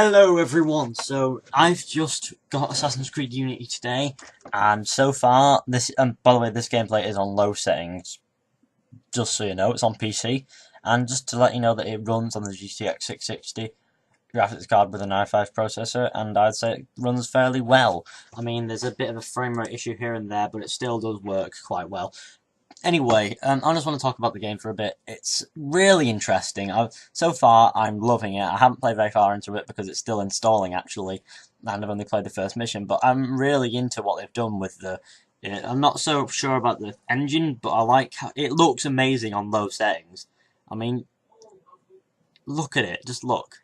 Hello everyone, so I've just got Assassin's Creed Unity today, and so far, by the way, this gameplay is on low settings, just so you know, it's on PC, and just to let you know that it runs on the GTX 660 graphics card with an i5 processor, and I'd say it runs fairly well. I mean, there's a bit of a frame rate issue here and there, but it still does work quite well. Anyway, I just want to talk about the game for a bit. It's really interesting. So far, I'm loving it. I haven't played very far into it because it's still installing, actually, and I've only played the first mission. But I'm really into what they've done with the... I'm not so sure about the engine, but I like how it looks amazing on low settings. I mean, look at it. Just look.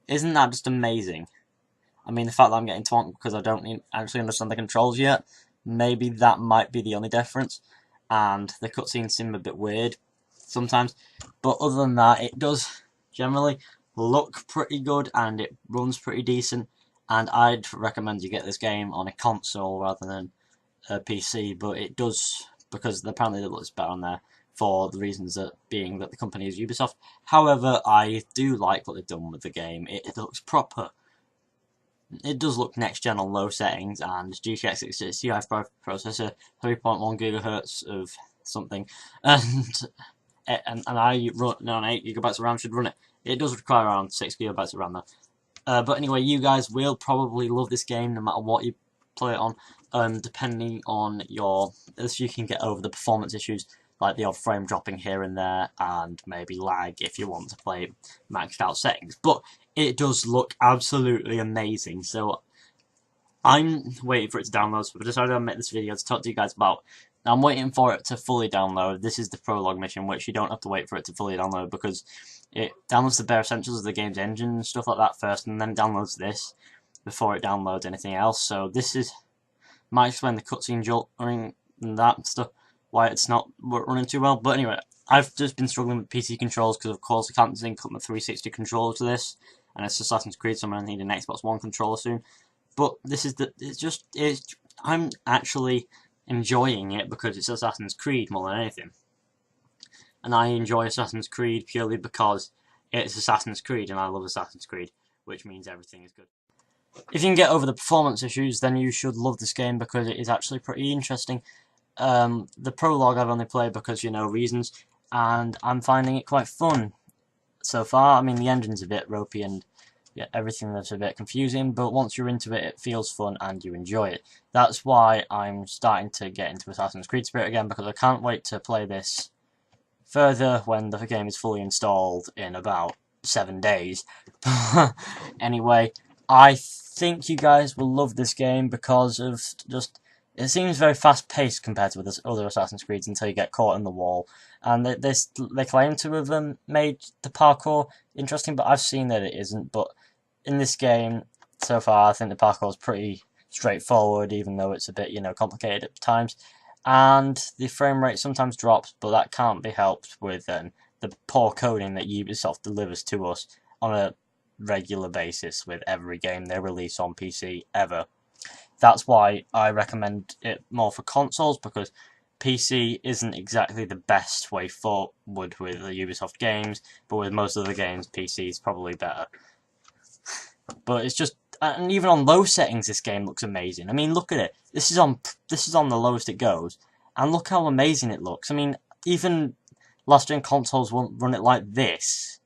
Isn't that just amazing? I mean, the fact that I'm getting twonked because I don't actually understand the controls yet, maybe that might be the only difference. And the cutscenes seem a bit weird sometimes, but other than that, it does generally look pretty good and it runs pretty decent, and I'd recommend you get this game on a console rather than a PC, but it does, because apparently it looks better on there for the reasons that being that the company is Ubisoft. However, I do like what they've done with the game. It looks proper. It does look next gen on low settings, and GTX 660 Ti processor, 3.1 gigahertz of something, and I run on 8 gigabytes of RAM should run it. It does require around 6 gigabytes of RAM though. But anyway, you guys will probably love this game no matter what you play it on, depending on if you can get over the performance issues, like the odd frame dropping here and there, and maybe lag if you want to play maxed out settings. But it does look absolutely amazing, so I'm waiting for it to download, so I decided I'd make this video to talk to you guys about. I'm waiting for it to fully download. This is the prologue mission, which you don't have to wait for it to fully download, because it downloads the bare essentials of the game's engine and stuff like that first, and then downloads this before it downloads anything else. So this might explain the cutscene jolting and that stuff, why it's not running too well. But anyway, I've just been struggling with PC controls because, of course, I can't sync up my 360 controller to this, and it's Assassin's Creed, so I'm going to need an Xbox One controller soon. But I'm actually enjoying it because it's Assassin's Creed more than anything. And I enjoy Assassin's Creed purely because it's Assassin's Creed, and I love Assassin's Creed, which means everything is good. If you can get over the performance issues, then you should love this game because it is actually pretty interesting. The prologue I've only played because, reasons, and I'm finding it quite fun so far. I mean, the engine's a bit ropey and everything that's a bit confusing, but once you're into it, it feels fun and you enjoy it. That's why I'm starting to get into Assassin's Creed Spirit again, because I can't wait to play this further when the game is fully installed in about 7 days. Anyway, I think you guys will love this game because of it seems very fast-paced compared to other Assassin's Creeds until you get caught in the wall. And they claim to have made the parkour interesting, but I've seen that it isn't. But in this game, so far, I think the parkour is pretty straightforward, even though it's a bit, complicated at times. And the frame rate sometimes drops, but that can't be helped with the poor coding that Ubisoft delivers to us on a regular basis with every game they release on PC ever. That's why I recommend it more for consoles, because PC isn't exactly the best way forward with the Ubisoft games, but with most of the games, PC is probably better. But it's just, and even on low settings, this game looks amazing. I mean, look at it. This is on the lowest it goes, and look how amazing it looks. I mean, even last-gen consoles won't run it like this.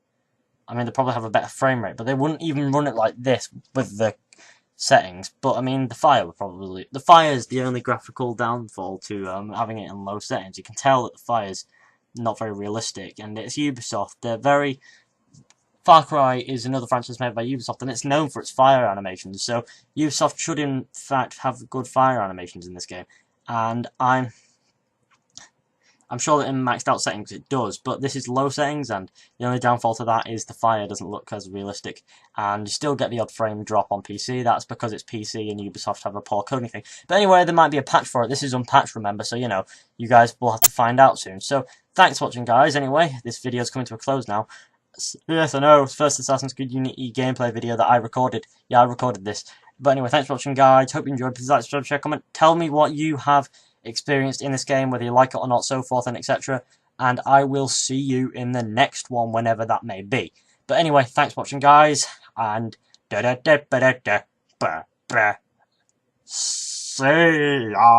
I mean, they probably have a better frame rate, but they wouldn't even run it like this with the settings. But I mean, the Fire is the only graphical downfall to having it in low settings. You can tell that the Fire's not very realistic, and it's Ubisoft. Far Cry is another franchise made by Ubisoft, and it's known for its fire animations. So Ubisoft should, in fact, have good fire animations in this game, and I'm sure that in maxed out settings it does, but this is low settings, and the only downfall to that is the fire doesn't look as realistic, and you still get the odd frame drop on PC. That's because it's PC and Ubisoft have a poor coding thing. But anyway, there might be a patch for it. This is unpatched, remember, so you guys will have to find out soon. So thanks for watching, guys. Anyway, this video's coming to a close now. Yes, I know, it's the first Assassin's Creed Unity gameplay video that I recorded. Yeah, I recorded this. But anyway, thanks for watching, guys. Hope you enjoyed. Please like, subscribe, share, comment. Tell me what you have experienced in this game, whether you like it or not, so forth and etc. And I will see you in the next one, whenever that may be. But anyway, thanks for watching, guys, and See ya.